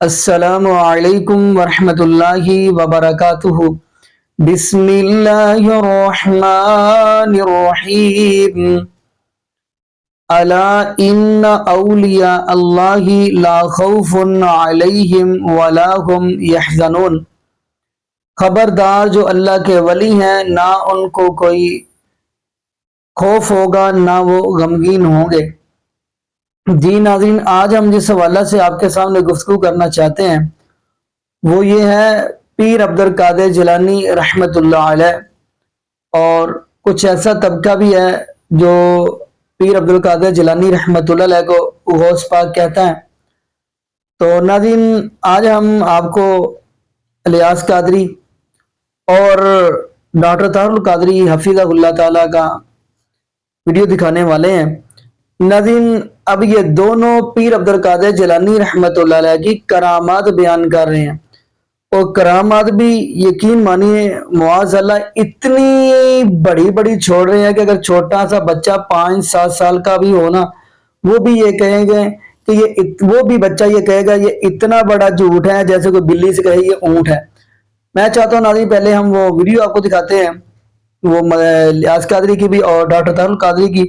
السلام علیکم ورحمۃ اللہ وبرکاتہ۔ بسم اللہ الرحمن الرحیم۔ الا ان اولیاء اللہ لا خوف علیہم ولا هم یحزنون۔ خبردار جو اللہ کے ولی ہیں نہ ان کو کوئی خوف ہوگا نہ وہ غمگین ہوں گے۔ جی ناظرین، آج ہم جس حوالہ سے آپ کے سامنے گفتگو کرنا چاہتے ہیں وہ یہ ہے پیر عبدالقادر جیلانی رحمۃ اللہ علیہ، اور کچھ ایسا طبقہ بھی ہے جو پیر عبدالقادر جیلانی رحمۃ اللہ علیہ کو غوث پاک کہتا ہے۔ تو ناظرین، آج ہم آپ کو الیاس قادری اور ڈاکٹر طاہر القادری حفظہ اللہ تعالیٰ کا ویڈیو دکھانے والے ہیں۔ ناظرین، اب یہ دونوں پیر عبدالقادر جیلانی رحمۃ اللہ علیہ کی کرامات بیان کر رہے ہیں، اور کرامات بھی یقین مانیے معاذ اللہ اتنی بڑی بڑی چھوڑ رہے ہیں کہ اگر چھوٹا سا بچہ 5-7 سال کا بھی ہو نا، وہ بھی یہ کہیں گے کہ وہ بھی بچہ یہ کہے گا یہ اتنا بڑا جھوٹ ہے جیسے کوئی بلی سے کہے یہ اونٹ ہے۔ میں چاہتا ہوں ناظرین پہلے ہم وہ ویڈیو آپ کو دکھاتے ہیں، وہ الیاس قادری کی بھی اور ڈاکٹر طاہر القادری کی،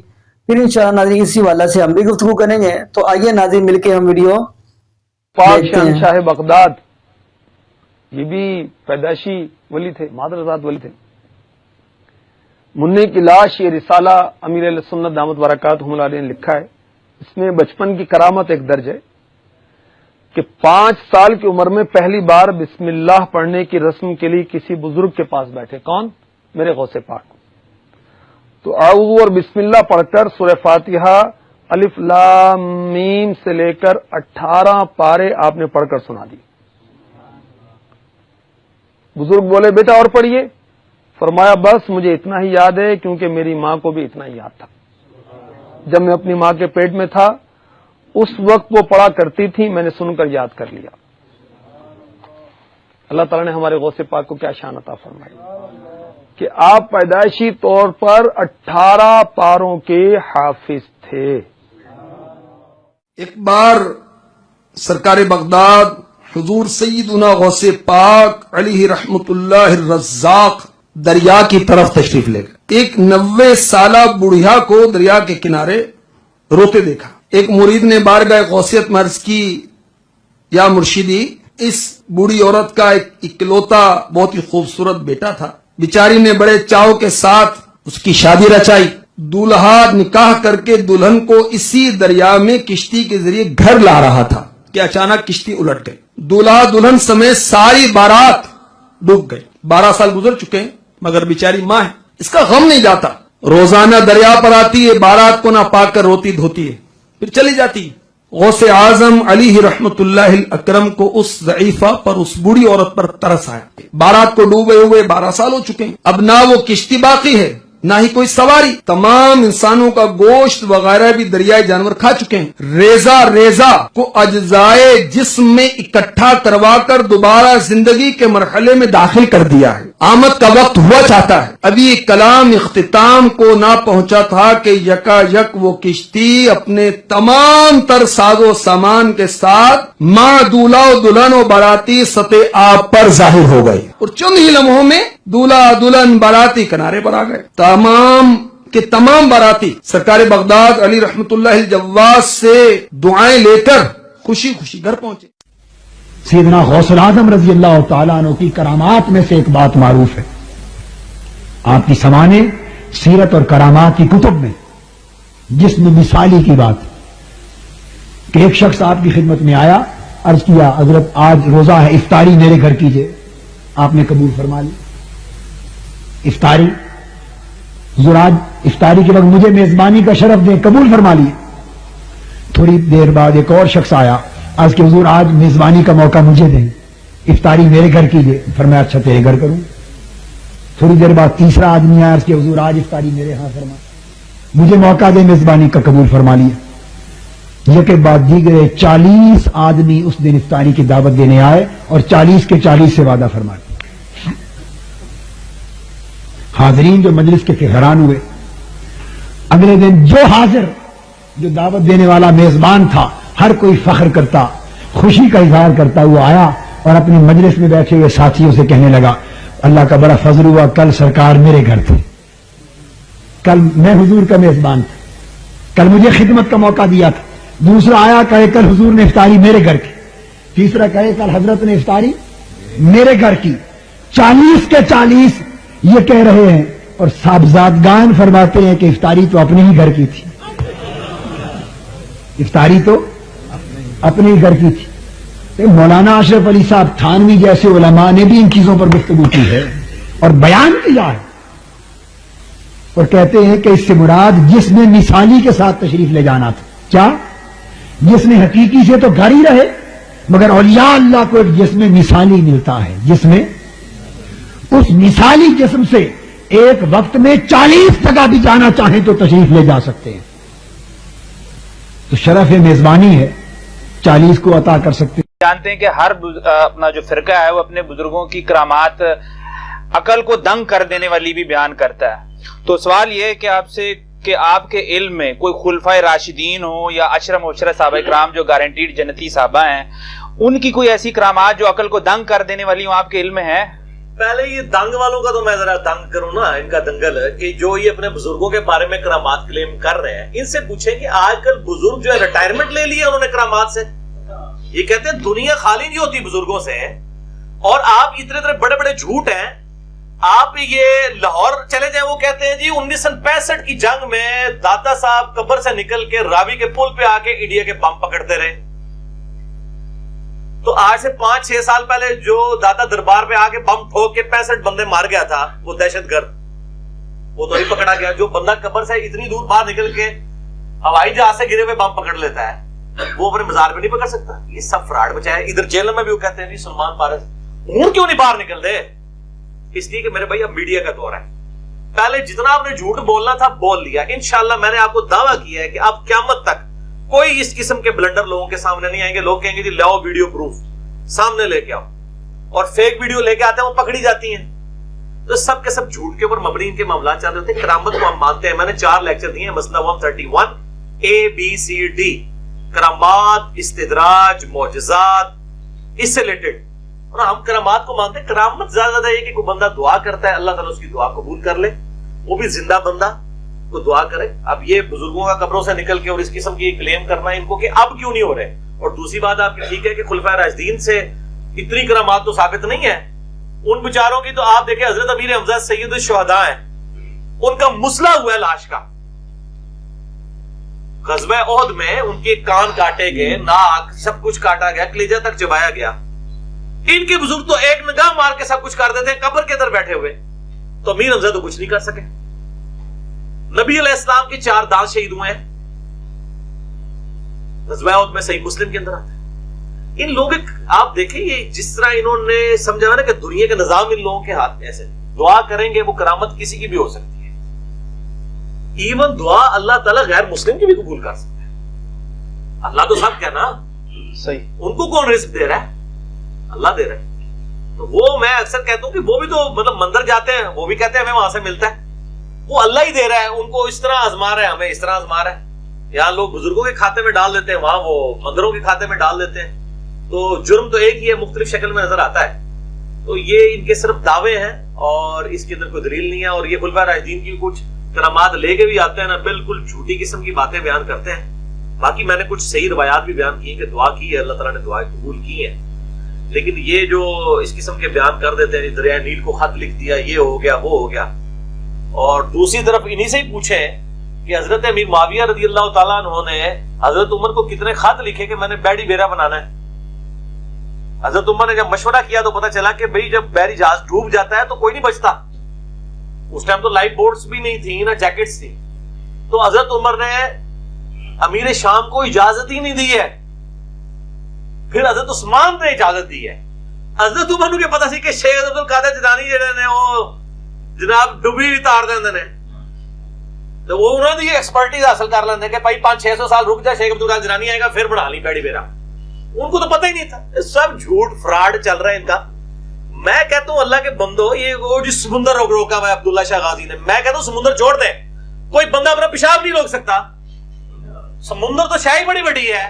پھر انشاءاللہ ناظرین اسی والا سے ہم بھی گفتگو کریں گے۔ تو آئیے ناظرین مل کے ہم ویڈیو پاک دیکھتے ہیں۔ شہنشاہ بغداد یہ بھی پیدائشی ولی تھے، مادرزاد ولی تھے۔ منع کی لاش یہ رسالہ امیر اہل سنت دامت برکاتہم علیہ نے لکھا ہے۔ اس میں بچپن کی کرامت ایک درج ہے کہ 5 سال کی عمر میں پہلی بار بسم اللہ پڑھنے کی رسم کے لیے کسی بزرگ کے پاس بیٹھے۔ کون؟ میرے غوث پاک۔ تو اعوذ اور بسم اللہ پڑھ کر سورہ فاتحہ الف لام میم سے لے کر 18 پارے آپ نے پڑھ کر سنا دی۔ بزرگ بولے بیٹا اور پڑھیے۔ فرمایا بس مجھے اتنا ہی یاد ہے کیونکہ میری ماں کو بھی اتنا ہی یاد تھا۔ جب میں اپنی ماں کے پیٹ میں تھا اس وقت وہ پڑھا کرتی تھی، میں نے سن کر یاد کر لیا۔ اللہ تعالیٰ نے ہمارے غوث پاک کو کیا شان عطا فرمائی کہ آپ پیدائشی طور پر 18 پاروں کے حافظ تھے۔ ایک بار سرکار بغداد حضور سیدنا غوث پاک علیہ رحمت اللہ الرزاق دریا کی طرف تشریف لے گئے۔ ایک 90 سالہ بڑھیا کو دریا کے کنارے روتے دیکھا۔ ایک مرید نے بارگاہ غوثیت میں عرض کی یا مرشدی، اس بوڑھی عورت کا ایک اکلوتا بہت ہی خوبصورت بیٹا تھا، بیچاری نے بڑے چاو کے ساتھ اس کی شادی رچائی، دولہا نکاح کر کے دلہن کو اسی دریا میں کشتی کے ذریعے گھر لا رہا تھا کہ اچانک کشتی الٹ گئی، دولہا دلہن سمیت ساری بارات ڈوب گئی۔ 12 سال گزر چکے ہیں مگر بیچاری ماں ہے، اس کا غم نہیں جاتا، روزانہ دریا پر آتی ہے، بارات کو نہ پا کر روتی دھوتی ہے، پھر چلی جاتی۔ غوث اعظم علیہ رحمت اللہ الاکرم کو اس ضعیفہ پر، اس بوڑھی عورت پر ترس آیا۔ بارات کو ڈوبے ہوئے 12 سال ہو چکے ہیں، اب نہ وہ کشتی باقی ہے نہ ہی کوئی سواری، تمام انسانوں کا گوشت وغیرہ بھی دریائے جانور کھا چکے ہیں۔ ریزہ ریزہ کو اجزائے جسم میں اکٹھا کروا کر دوبارہ زندگی کے مرحلے میں داخل کر دیا ہے۔ آمد کا وقت ہوا چاہتا ہے، ابھی کلام اختتام کو نہ پہنچا تھا کہ یکا یک وہ کشتی اپنے تمام تر ساز و سامان کے ساتھ ماں دولہا و دلہن و باراتی سطح آب پر ظاہر ہو گئی، اور چند ہی لمحوں میں دولہا دلہن باراتی کنارے پر آ گئے۔ تمام کے تمام باراتی سرکار بغداد علی رحمت اللہ الجواز سے دعائیں لے کر خوشی خوشی گھر پہنچے۔ سیدنا غوث العظم رضی اللہ تعالیٰ عنہ کی کرامات میں سے ایک بات معروف ہے، آپ کی سمانے سیرت اور کرامات کی کتب میں، جس میں مثالی کی بات کہ ایک شخص آپ کی خدمت میں آیا، عرض کیا حضرت آج روزہ ہے، افطاری میرے گھر کیجئے۔ آپ نے قبول فرما لی افطاری۔ حضور آج افطاری کے وقت مجھے میزبانی کا شرف دیں، قبول فرما لیے۔ تھوڑی دیر بعد ایک اور شخص آیا، آج کے حضور آج میزبانی کا موقع مجھے دیں، افطاری میرے گھر کیجئے۔ فرمایا اچھا تیرے گھر کروں۔ تھوڑی دیر بعد تیسرا آدمی آیا، آج کے حضور آج افطاری میرے ہاں فرما، مجھے موقع دیں میزبانی کا، قبول فرما لیا۔ یہ کے بعد دیگر 40 آدمی اس دن افطاری کی دعوت دینے آئے اور 40 کے 40 سے وعدہ فرما لیا۔ حاضرین جو مجلس کے تھے حیران ہوئے۔ اگلے دن جو حاضر، جو دعوت دینے والا میزبان تھا، ہر کوئی فخر کرتا، खुशी का इजहार करता हुआ आया और अपनी मजलिस में बैठे हुए साथियों से कहने लगा, अल्लाह का बड़ा फजल हुआ, कल सरकार मेरे घर थे, कल मैं हुजूर का मेजबान था, कल मुझे खिदमत का मौका दिया था। दूसरा आया, कहे कल हुजूर ने इफ्तारी मेरे घर की। तीसरा कहे कल हजरत ने इफ्तारी मेरे घर की। 40 के 40 ये कह रहे हैं और साहबजादगान फरमाते हैं कि इफ्तारी तो अपने ही घर की थी, इफ्तारी तो अपने ही घर की थी। तो मौलाना अशरफ अली साहब थानवी जैसे उलमा ने भी इन चीजों पर गुफ्तगू की है और बयान किया है और कहते हैं कि इससे मुराद जिसने मिसाली के साथ तशरीफ ले जाना था। क्या? जिसने हकीकी से तो घर ही रहे, मगर औलिया अल्लाह को एक जिस्म मिसाली मिलता है, जिसमें उस मिसाली जिस्म से एक वक्त में 40 जगह भी जाना चाहें तो तशरीफ ले जा सकते हैं। तो शरफ मेजबानी है, 40 को अता कर सकते हैं। जानते हैं कि हर अपना जो फिरका है वो अपने बुजुर्गों की करामात अकल को दंग कर देने वाली भी बयान करता है। तो सवाल ये है कि आपसे कि आपके इल्म में कोई खुलफाए राशिदीन हो या अशरा मुबशरा साहबा इकराम जो गारंटीड जन्नती साहबा हैं, उनकी कोई ऐसी करामात जो अकल को दंग कर देने वाली हो आपके इल्म में है? पहले ये दंग वालों का तो मैं जरा दंग करूं ना, इनका दंगल है कि जो ये अपने बुजुर्गों के बारे में करामात क्लेम कर रहे हैं, इनसे पूछें कि आजकल बुजुर्ग जो है रिटायरमेंट ले लिया उन्होंने करामात से। ये कहते हैं दुनिया खाली नहीं होती बुजुर्गों से, और आप इतने इतने बड़े बड़े झूठ हैं। आप ये लाहौर चले जाए, वो कहते हैं जी 1965 की जंग में दाता साहब कब्र से निकल के रावी के पुल पे आके इंडिया के बम पकड़ते रहे। तो आज से 5-6 साल पहले जो दाता दरबार पे आके बम ठोक के 65 बंदे मार गया था, वो दहशतगर्द, वो तो नहीं पकड़ा गया। जो बंदा कब्र से इतनी दूर बाहर निकल के हवाई जहाज से गिरे हुए बम पकड़ लेता है, वो अपने मजार पे नहीं पकड़ सकता। ये सब फ्रॉड बचा है। इधर जेल में भी वो कहते हैं जी सलमान फारस ऊँट क्यों नहीं बाहर निकल दे, इसलिए कि मेरे भाई अब मीडिया का दौर है। पहले जितना आपने झूठ बोलना था बोल लिया। इंशाल्लाह मैंने आपको दावा किया है कि अब क़यामत तक कोई इस किस्म के ब्लंडर लोगों के सामने नहीं आएंगे। लोग कहेंगे जी लाओ वीडियो प्रूफ, सामने लेके आओ, और फेक वीडियो लेके आते हैं, वो पकड़ी जाती हैं। तो सब के सब झूठ के ऊपर मबनी इनके मामला चल रहे होते हैं। करामत को हम मानते हैं। मैंने 4 लेक्चर दिए हैं, मसला 131 ABCD, करामात, इस्तिदराज, मोजज़ात, इससे रिलेटेड। और हम करामात को मानते हैं। करामत ज्यादा ये कि कोई बंदा दुआ करता है, अल्लाह ताला उसकी दुआ कबूल कर ले, वो भी जिंदा बंदा को दुआ करे। अब ये बुजुर्गों का कब्रों से निकल के और इस किस्म की क्लेम करना इनको कि अब क्यों नहीं हो रहे। और दूसरी बात आपकी ठीक है कि खुलफाए राशिदीन से इतनी करामात तो साबित नहीं है। उन बेचारों की तो आप देखें, हजरत अमीर हमजा सैयद शुहदा है, उनका मुसला हुआ है लाश का। गज़वा ओहद में उनके कान काटे गए, नाक सब कुछ काटा गया, कलेजा तक चबाया गया। इनके बुजुर्ग तो एक निगाह मार के सब कुछ कर देते हैं, कब्र के अंदर बैठे हुए। तो अमीर हमजा तो कुछ नहीं कर सके। नबी अलैहिस्सलाम के 4 दांत शहीद हुए हैं, गज़वा ओहद में, सही मुस्लिम के अंदर आता है। इन लोगों आप देखें, ये जिस तरह इन्होंने समझा है ना कि दुनिया का निजाम इन लोगों के हाथ में, ऐसे दुआ करेंगे वो करामत किसी की भी हो सकती है। इवन दुआ अल्लाह ताला गैर मुस्लिम की भी कबूल कर सकते हैं। अल्लाह तो सब क्या ना सही, उनको कौन रिस्क दे रहा है? अल्लाह दे रहा है। तो वो मैं अक्सर कहता हूं कि वो भी तो मतलब मंदिर जाते हैं, वो भी कहते हैं हमें वहां से मिलता है। वो अल्लाह ही दे रहा है, उनको इस तरह आजमा रहा है, हमें इस तरह आजमा रहा है। यहाँ लोग बुजुर्गों के खाते में डाल देते हैं, वहां वो मंदिरों के खाते में डाल देते हैं। तो जुर्म तो एक ही है, मुख्तलिफ शक्ल में नजर आता है। तो ये इनके सिर्फ दावे हैं और इसके अंदर कोई दलील नहीं है। और ये खुलफाए राशिदीन की कुछ करामात लेके भी आते हैं ना, बिल्कुल झूठी किस्म की बातें बयान करते हैं। बाकी मैंने कुछ सही रवायात भी बयान की कि दुआ की है, अल्लाह ताला ने दुआ कबूल की है। लेकिन ये जो इस किस्म के बयान कर देते हैं, दरिया नील को खत लिख दिया, ये हो गया, वो हो गया। और दूसरी तरफ इन्हीं से ही पूछे कि हजरत अमीर मुआविया रज़ी अल्लाह ताला अन्हु ने हजरत उमर को कितने खत लिखे कि मैंने बैरी बेरा बनाना है। हजरत उमर ने जब मशवरा किया तो पता चला कि भाई जब बैरी जहाज डूब जाता है तो कोई नहीं बचता। उस टाइम तो लाइफ बोट्स भी नहीं थी ना जैकेट्स थी। तो हजरत उमर ने अमीर शाम को इजाजत ही नहीं दी है। फिर हजरत उस्मान ने इजाजत दी है। हजरत उमर को पता सी कि शेख अब्दुल कादिर जिलानी जेडे ने वो जनाब डुबी भी तार देंदे ने, तो वो उन्होंने ये एक्सपर्टीज हासिल कर लेंगे कि भाई 500-600 साल रुक जाए, शेख अब्दुल कादिर जिलानी आएगा फिर बना ली बैड़ी बेरा। उनको तो पता ही नहीं था। सब झूठ फ्रॉड चल रहा है इनका। मैं कहता हूं अल्लाह के बंदो, ये वो जो समुंदर रोका हुआ है अब्दुल्ला शाह गाजी ने, मैं कहता हूं समुंदर छोड़ दे, कोई बंदा अपना पेशाब नहीं रोक सकता। समुंदर तो शाही बड़ी बड़ी है,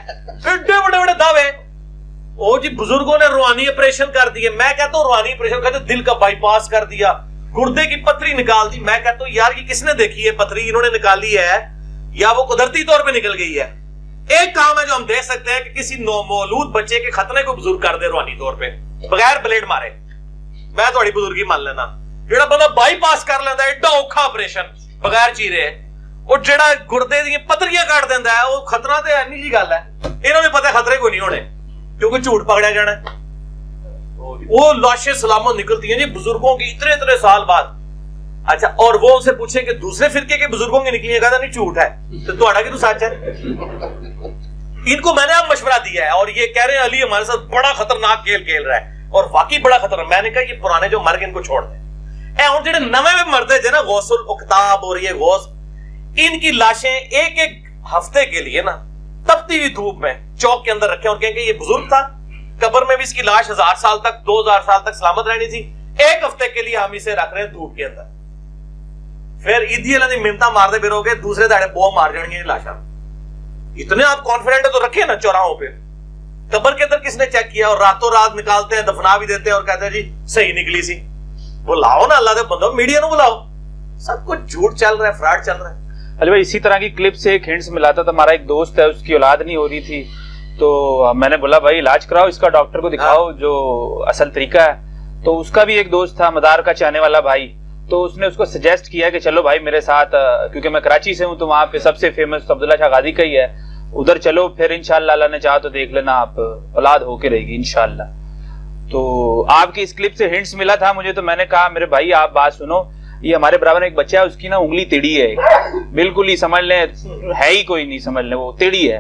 एड्डे बड़े बड़े दावे। ओ जी बुजुर्गों ने रूहानी ऑपरेशन कर दिए, मैं कहता हूँ रूहानी ऑपरेशन कहते दिल का बाईपास कर दिया, गुर्दे की पथरी निकाल दी, मैं कहता हूँ यार ये किसने देखी है पथरी, इन्होंने निकाली है या वो कुदरती तौर पे निकल गई है। एक काम है जो हम देख सकते हैं कि किसी नौमौलूद बच्चे के खतने को बुजुर्ग कर दे रूहानी तौर पे बगैर ब्लेड मारे, मैं थोड़ी बुजुर्गी मान लेना। जेड़ा बंदा बाईपास कर लेंदा एडा औखा ऑपरेशन बगैर चीरे, और जेड़ा गुर्दे दी पथरियां काट देंदा है, वो खतरा ते है नहीं जी गल है, इन्होंने पता खतरे को नहीं होने क्योंकि झूठ पकड़ा जाना है। वो लाशें सलामत निकलती हैं जी बुजुर्गों की इतने इतने साल बाद। अच्छा, और वो उनसे पूछे कि दूसरे फिरके के बुजुर्गों की निकली है, कहता नहीं झूठ है, तो तुम्हारा की तो सच है। इनको मैंने अब मशवरा दिया है और ये कह रहे हैं अली हमारे साथ बड़ा खतरनाक खेल खेल रहा है, और वाकई बड़ा खतरनाक। मैंने कहा ये पुराने जो मर गए इनको छोड़ दे, और जेडे नवे में मरते थे ना गौसुल उक्ताब और ये गौस, इनकी लाशें एक एक हफ्ते के लिए ना तपती हुई धूप में चौक के अंदर रखे और कहेंगे ये बुजुर्ग था, कब्र में भी इसकी लाश 1000 साल तक 2000 साल तक सलामत रहनी थी, एक हफ्ते के लिए हम इसे रख रहे हैं धूप के अंदर। फिर ईदी अल्लाह दी मिन्नतां मारते फिरोगे, दूसरे दाड़े बो मार जाएंगे लाशा। इतने आप कॉन्फिडेंट तो रखे ना चौराहों पे, कब्र के अंदर किसने चेक किया, और रातों रात निकालते हैं, दफना भी देते हैं और कहते हैं जी सही निकली सी। बुलाओ ना अल्लाह दे बंदो, मीडिया को बुलाओ, सब कुछ झूठ चल रहा है, फ्रॉड चल रहा है। अली भाई इसी तरह की क्लिप से एक हिंट्स मिला था, हमारा एक दोस्त है उसकी औलाद नहीं हो रही थी, तो मैंने बोला भाई इलाज कराओ इसका, डॉक्टर को दिखाओ जो असल तरीका है। तो उसका भी एक दोस्त था मदार का चाहने वाला भाई, तो उसने उसको सजेस्ट किया कि चलो भाई मेरे साथ, क्योंकि मैं कराची से हूँ तो वहां पे सबसे फेमस अब्दुल्ला शाह गाजी का ही है, उधर चलो फिर इंशाअल्लाह अल्लाह ने चाहा तो देख लेना आप औलाद होके रहेगी इंशाअल्लाह। तो आपकी इस क्लिप से हिंट्स मिला था मुझे, तो मैंने कहा मेरे भाई आप बात सुनो, ये हमारे बराबर में एक बच्चा है उसकी ना उंगली टेढ़ी है, बिल्कुल ही समझ लें है ही कोई नहीं, समझ लें वो टेढ़ी है,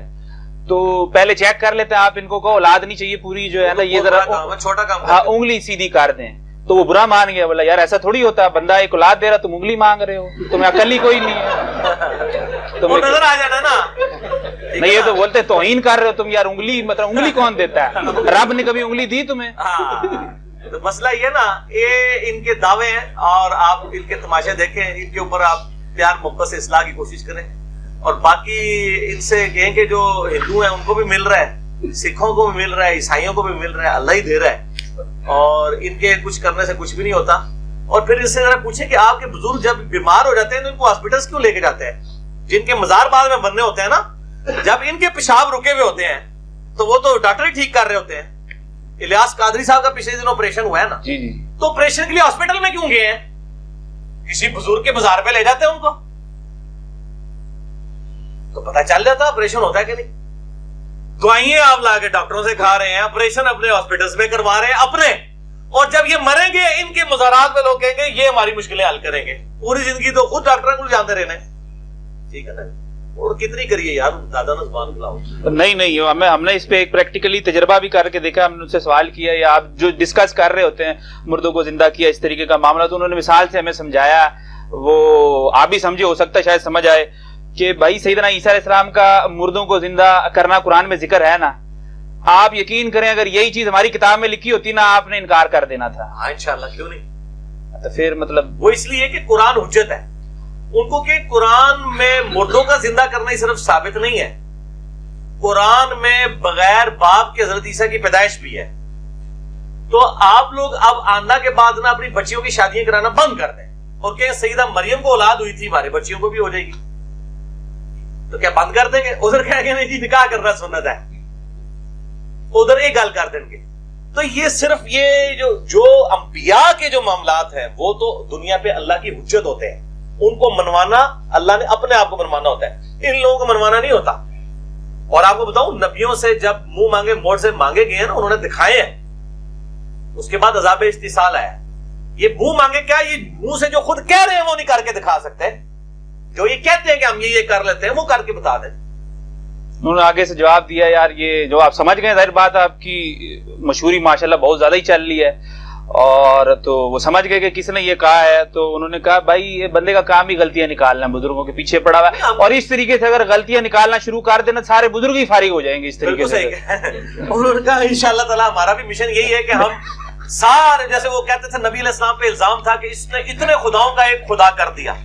तो पहले चेक कर लेते हैं आप, इनको को औलाद नहीं चाहिए पूरी जो है ना, ये जरा छोटा काम, हाँ उंगली सीधी कर दें। तो वो बुरा मान गया, बोला यार ऐसा थोड़ी होता है, बंदा एक औलाद दे रहा तुम उंगली मांग रहे हो, तुम्हें अकल ही कोई नहीं है। तो नजर आ जाना ना, नहीं ये तो बोलते तौहीन कर रहे हो तुम यार, उंगली मतलब उंगली कौन देता है, रब ने कभी उंगली दी तुम्हें? तो मसला ये ना, ये इनके दावे हैं और आप इनके तमाशे देखें, इनके ऊपर आप प्यार मोहब्बत से इस्लाह की कोशिश करें, और बाकी इनसे कहें कि जो हिंदू हैं उनको भी मिल रहा है, सिखों को भी मिल रहा है, ईसाइयों को भी मिल रहा है, अल्लाह ही दे रहा है, और इनके कुछ करने से कुछ भी नहीं होता। और फिर इससे जरा पूछे कि आपके बुजुर्ग जब बीमार हो जाते हैं तो इनको हॉस्पिटल्स क्यों लेके जाते हैं, जिनके मजार बाद में बनने होते हैं ना, जब इनके पेशाब रुके हुए होते हैं तो वो तो डॉक्टर ही ठीक कर रहे होते हैं। इलियास कादरी साहब का पिछले दिन ऑपरेशन हुआ है ना, जी जी, तो ऑपरेशन के लिए हॉस्पिटल में क्यों गए हैं? किसी बुजुर्ग के बाजार पे ले जाते हैं उनको, तो पता चल जाता ऑपरेशन होता है कि नहीं। दवाइयां आप लाके डॉक्टरों से खा रहे हैं, ऑपरेशन अपने हॉस्पिटल्स में करवा रहे हैं अपने, और जब ये मरेंगे इनके मज़ारात पे लोग कहेंगे ये हमारी मुश्किलें हल करेंगे। पूरी जिंदगी तो खुद डॉक्टरों को जानते रहने, ठीक है ना, और कितनी करिए यार, दादा ने जुबान बुलाओ। नहीं हमने इस पे एक प्रैक्टिकली तजर्बा भी करके देखा, हमने उनसे सवाल किया, या आप जो डिस्कस कर रहे होते हैं मुर्दों को जिंदा किया इस तरीके का मामला, तो उन्होंने मिसाल से हमें समझाया, वो आप भी समझे, हो सकता है शायद समझ आए कि भाई सैयदना ईसा अलैहिस्सलाम का मुर्दों को जिंदा करना कुरान में जिक्र है ना, आप यकीन करें अगर यही चीज हमारी किताब में लिखी होती ना, आपने इनकार कर देना था। हाँ इंशाअल्लाह, क्यों नहीं। तो फिर मतलब वो इसलिए कि कुरान हुज्जत है उनको, कि कुरान में मुर्दों का जिंदा करना ही सिर्फ साबित नहीं है, कुरान में बगैर बाप के हजरत ईसा की पैदाइश भी है। तो आप लोग अब आंदा के बाद ना अपनी बच्चियों की शादियां कराना बंद कर दें और कहें सईदा मरियम को औलाद हुई थी, हमारे बच्चियों को भी हो जाएगी, तो क्या बंद कर देंगे? उधर कहेंगे नहीं जी निकाह करना सुन्नत है, उधर एक गल कर देंगे। तो ये सिर्फ ये जो अंबिया के जो मामलात हैं वो तो दुनिया पे अल्लाह की हुज्जत होते हैं, उनको मनवाना अल्लाह ने अपने आप को मनवाना होता है, इन लोगों को मनवाना नहीं होता। और आपको बताऊं, नबियों से जब मुंह मांगे मोड़ से मांगे गए ना, उन्होंने दिखाए हैं, उसके बाद अज़ाब इस्तिसाल आया। ये मुंह मांगे क्या, ये मुंह से जो खुद कह रहे हैं वो नहीं करके दिखा सकते, जो ये कहते हैं कि हम ये कर लेते हैं वो करके बता दें। उन्होंने आगे से जवाब दिया, यार ये जो आप समझ गए, जाहिर बात आपकी मशहूरी माशाल्लाह बहुत ज्यादा ही चल रही है, और तो वो समझ गए कि किसने ये कहा है, तो उन्होंने कहा भाई ये बंदे का काम ही गलतियां निकालना, बुजुर्गों के पीछे पड़ा हुआ है, और इस तरीके से अगर गलतियां निकालना शुरू कर देना सारे बुजुर्ग ही फारिग हो जाएंगे इस तरीके से। उन्होंने कहा इंशाअल्लाह ताला हमारा भी मिशन यही है कि हम सारे, जैसे वो कहते थे नबी अलैहि सलाम पे इल्जाम था कि इसने इतने खुदाओं का एक खुदा कर दिया,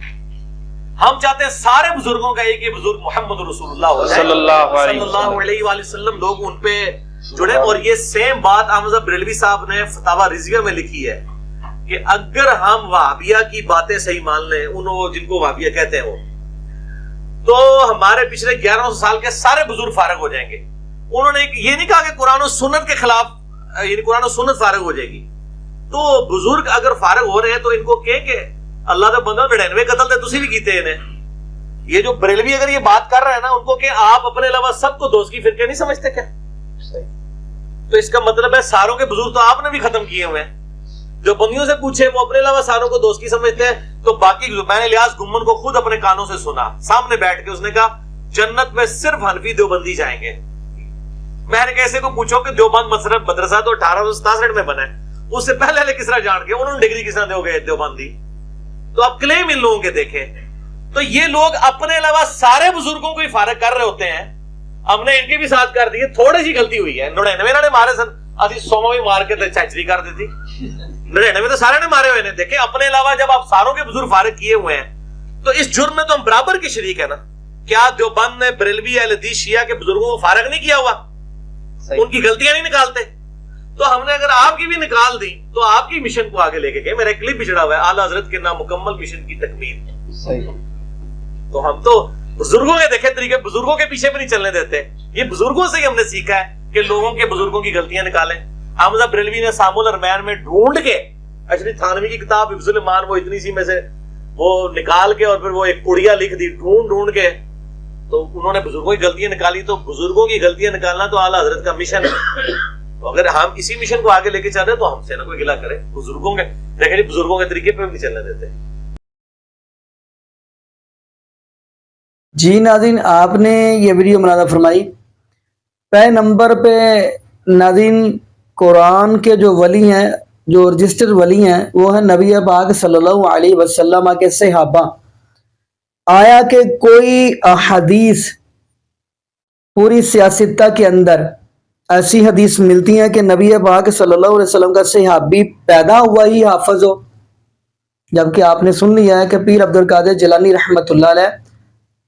हम चाहते हैं सारे बुजुर्गों का एक ही बुजुर्ग मोहम्मद रसूलुल्लाह सल्लल्लाहु अलैहि वसल्लम, लोग उन पे जुड़े। और ये सेम बात अहमद बरेलवी साहब ने फतावा रिजविया में लिखी है कि अगर हम वहाबिया की बातें सही मान लें, उन जिनको वहाबिया कहते हैं वो, तो हमारे पिछले 1100 साल के सारे बुजुर्ग फारग हो जाएंगे। उन्होंने ये नहीं कहा कि कुरान और सुन्नत के खिलाफ, यानी कुरान और सुन्नत फारग हो जाएगी। तो बुजुर्ग अगर फारग हो रहे हैं तो इनको कह के अल्लाह का बंदा 99 कतल थे, तुसी भी कीते इन्हें। ये जो बरेलवी अगर ये बात कर रहे हैं ना, उनको कह आप अपने अलावा सबको दोस्त की फिरके नहीं समझते क्या? तो इसका मतलब है सारों के बुजुर्ग तो आपने भी खत्म किए हुए हैं। जो बंदियों से पूछे वो अपने अलावा सारों को दोस्त की समझते हैं। तो बाकी मैंने इलियास गुम्मन को खुद अपने कानों से सुना, सामने बैठ के उसने कहा जन्नत में सिर्फ हनफी देवबंदी जाएंगे। मैंने कैसे को पूछो कि देवबंद मदरसा तो 1867 में बना है, उससे पहले किस तरह जान के उन्होंने डिग्री किस तरह दोगे देवबंदी? तो आप क्लेम इन लोगों के देखें, तो ये लोग अपने अलावा सारे बुजुर्गों को ही फारग कर रहे होते हैं। हमने इनके भी साथ कर दिए, थोड़ी सी गलती हुई है। 99 ने मारे सन, अभी 100 भी मार के चैचरी कर देती। 99 तो सारे ने मारे हुए ने। देखे अपने अलावा जब आप सारों के बुजुर्ग फारग किए हुए हैं तो इस जुर्म में तो हम बराबर के शरीक है ना। क्या देवबंद ने बरेलवी अहले हदीस शिया के बुजुर्गों को फारग नहीं किया हुआ? उनकी गलतियां नहीं निकालते? तो हमने अगर आपकी भी निकाल दी तो आपकी मिशन को आगे लेके गए। मेरा क्लिप भी चढ़ा हुआ है, आला हजरत के नामुकम्मल मिशन की तकमील। सही। तो हम तो बुजुर्गों के देखे तरीके, बुजुर्गों के पीछे भी नहीं चलने देते। ये बुजुर्गों से ही हमने सीखा है कि लोगों के बुजुर्गों की गलतियां निकालें। हमजा बरेलवी ने सामुल अरमैन में ढूंढ के, अशरी थानवी की किताब हिफ्जुल ईमान, वो इतनी सी में से वो निकाल के और फिर वो एक पुड़िया लिख दी ढूंढ के। तो उन्होंने बुजुर्गों की गलतियां निकाली। तो बुजुर्गों की गलतियां निकालना तो आला हजरत का मिशन है। तो अगर हम इसी मिशन को आगे लेके चल रहे हैं तो हमसे ना कोई गिला करे। बुजुर्गों के देखिए, बुजुर्गों के तरीके पे भी नहीं चलने देते। जी नाज़रीन, आपने ये वीडियो मुलाज़ा फरमाई। पहले नंबर पे नाज़रीन कुरान के जो वली हैं, जो रजिस्टर्ड वली हैं, वो है नबी पाक सल्लल्लाहु अलैहि वसल्लम के सहाबा। आया कि कोई हदीस पूरी सियासता के अंदर ऐसी हदीस मिलती है कि नबी पाक सल्लल्लाहु अलैहि वसल्लम का सहाबी पैदा हुआ ही हाफिज हो, जबकि आपने सुन लिया है कि पीर अब्दुल कादिर जिलानी रहमतुल्लाह अलैह,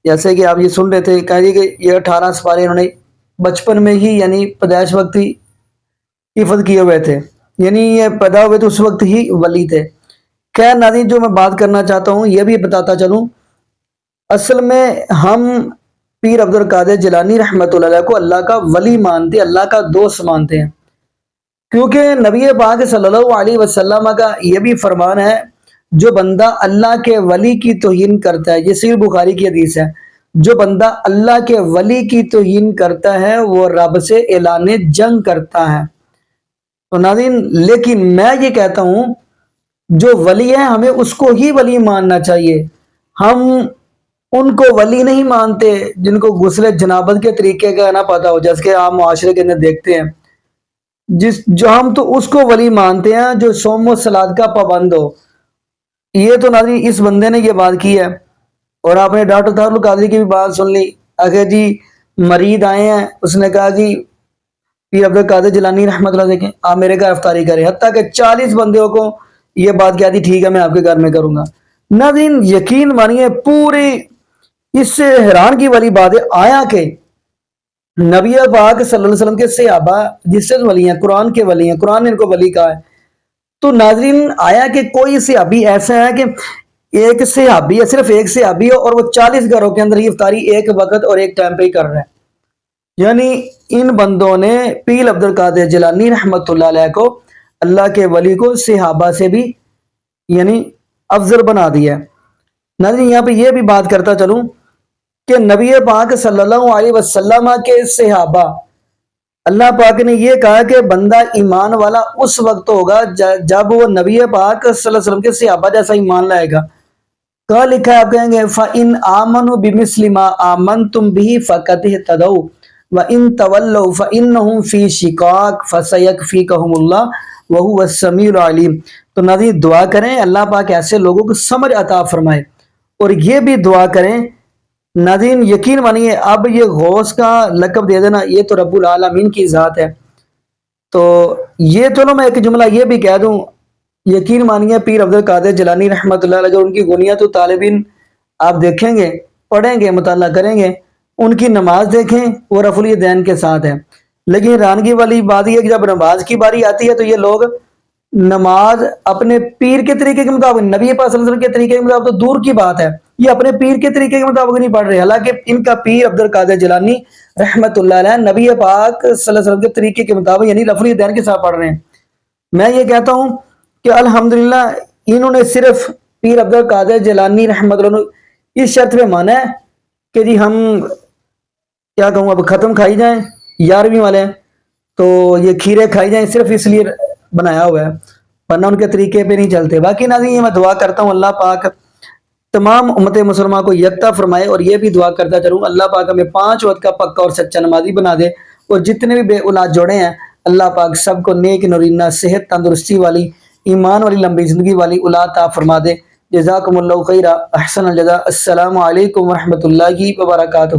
जैसे कि आप ये सुन रहे थे, कहिए कि ये 18 सिपारे इन्होंने बचपन में ही, यानी पैदाइश वक्त ही हिफज किए हुए थे, यानी ये पैदा हुए तो उस वक्त ही वली थे। खैर नाज़रीन, जो मैं बात करना चाहता हूँ ये भी बताता चलूँ, असल में हम पीर अब्दुल कादिर जिलानी रहमतुल्लाह अलैह को अल्लाह का वली मानते, अल्लाह का दोस्त मानते हैं, क्योंकि नबी पाक सल्लल्लाहु अलैहि वसल्लम का ये भी फरमान है, जो बंदा अल्लाह के वली की तौहीन करता है, ये सहीह बुखारी की हदीस है, जो बंदा अल्लाह के वली की तौहीन करता है वो रब से ऐलान जंग करता है। तो नाज़रीन, लेकिन मैं ये कहता हूँ जो वली है हमें उसको ही वली मानना चाहिए। हम उनको वली नहीं मानते जिनको गुस्ल जनाबत के तरीके का ना पता हो, जैसे कि आप मुआशरे के अंदर देखते हैं, जो हम तो उसको वली मानते हैं जो सोम व सलाद का पाबंद हो। ये तो नाज़रीन इस बंदे ने ये बात की है। और आपने डॉक्टर तारुल कादरी की भी बात सुन ली। अगर जी मरीद आए हैं, उसने कहा जी पीर अब्दुल कादिर जिलानी रहमतुल्लाह अलैह आप मेरे घर इफ्तारी करें, हत्ता कि 40 बंदों को ये बात कह दी, ठीक है मैं आपके घर में करूंगा। नाज़रीन यकीन मानिए, पूरी इससे हैरान की वाली बात है, आया कि नबी पाक सल्लल्लाहु अलैहि वसल्लम के सहाबा जिससे वली हैं, कुरान के वली हैं, कुरान ने इनको वली कहा है। तो नाज़रीन आया कि कोई सहाबी ऐसा है कि एक सहाबी है, सिर्फ एक सहाबी है, और वो 40 घरों के अंदर इफ्तारी एक वक्त और एक टाइम पे ही कर रहे हैं। यानी इन बंदों ने पीर अब्दुल कादिर जिलानी रहमतुल्लाह अलैह को, अल्लाह के वली को सहाबा से भी यानी अफजल बना दिया। नाज़रीन यहाँ पे ये भी बात करता चलूं कि नबी पाक सल्लल्लाहु अलैहि वसल्लम के सहाबा, अल्लाह पाक ने ये कहा कि बंदा ईमान वाला उस वक्त होगा जब वो नबी पाक सल्लल्लाहु अलैहि वसल्लम के सहाबा जैसा ईमान लाएगा। कहा लिखा है, आप कहेंगे फ़इन आमनु बिमिस्लि मा आमनतुम बिही फ़क़द इहतदौ व इन तवल्लौ फ़इन्नहुम फ़ी शिक़ाक़ फ़सयकफ़ीकहुमुल्लाह व हुवस समीउल अलीम। तो नाज़रीन दुआ करें अल्लाह पाक ऐसे लोगों को समझ अता फरमाए, और ये भी दुआ करें नाज़रीन यकीन मानिए, अब ये गौस का लक़ब दे देना ये तो रब्बुल आलमीन की ज़ात है। तो ये चलो मैं एक जुमला ये भी कह दूं, यकीन मानिए पीर अब्दुल कादिर जिलानी रहमतुल्लाह अलैह उनकी गुनिया तो तालिबिन आप देखेंगे, पढ़ेंगे, मुताला करेंगे, उनकी नमाज देखें वो रफ़ुल यदैन के साथ है। لیکن حیرانگی والی بات یہ ہے کہ جب نماز کی باری آتی ہے تو یہ لوگ نماز اپنے پیر کے طریقے کے مطابق، نبی پاک صلی اللہ علیہ وسلم کے طریقے کے مطابق تو دور کی بات ہے، یہ اپنے پیر کے طریقے کے مطابق نہیں پڑھ رہے، حالانکہ ان کا پیر عبد القادر جیلانی رحمت اللہ علیہ نبی پاک صلی اللہ علیہ وسلم کے طریقے کے مطابق یعنی رفع الیدین کے ساتھ پڑھ رہے ہیں۔ میں یہ کہتا ہوں کہ الحمدللہ انہوں نے صرف پیر عبد القادر جیلانی رحمت اللہ علیہ اس شرط پہ مانا ہے کہ جی ہم کیا کہوں اب ختم کھائی جائیں 11ویں والے تو یہ کھیرے کھائی جائیں، صرف اس لیے بنایا ہوا ہے، ورنہ ان کے طریقے پہ نہیں چلتے۔ باقی ناظرین میں دعا کرتا ہوں اللہ پاک تمام امت مسلمہ کو یکتا فرمائے، اور یہ بھی دعا کرتا چلوں اللہ پاک ہمیں 5 وقت کا پکا اور سچا نمازی بنا دے، اور جتنے بھی بے اولاد جوڑے ہیں اللہ پاک سب کو نیک نورینہ صحت تندرستی والی ایمان والی لمبی زندگی والی اولاد عطا فرما دے۔ جزاکم اللہ خیرہ، احسن الجزاء، السلام علیکم ورحمۃ اللہ وبرکاتہ۔